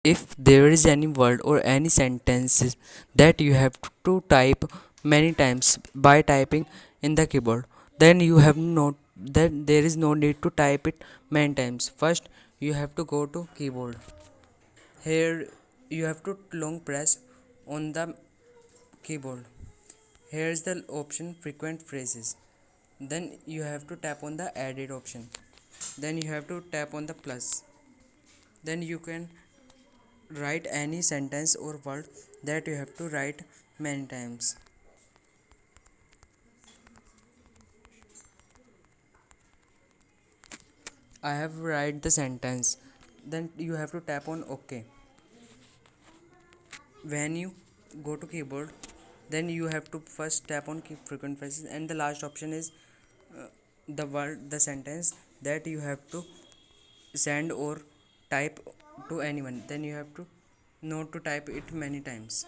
If there is any word or any sentences that you have to type many times by typing in the keyboard, then you have not then there is no need to type it many times. First, you have to go to keyboard. Here you have to long press on the keyboard. Here is the option frequent phrases. Then you have to tap on the edit option. Then you have to tap on the plus. Then you can write any sentence or word that you have to write many times. I have write the sentence. Then you have to tap on OK. When you go to keyboard, then you have to first tap on frequent phrases, and the last option is the sentence that you have to send or type to anyone. Then you have to not to type it many times.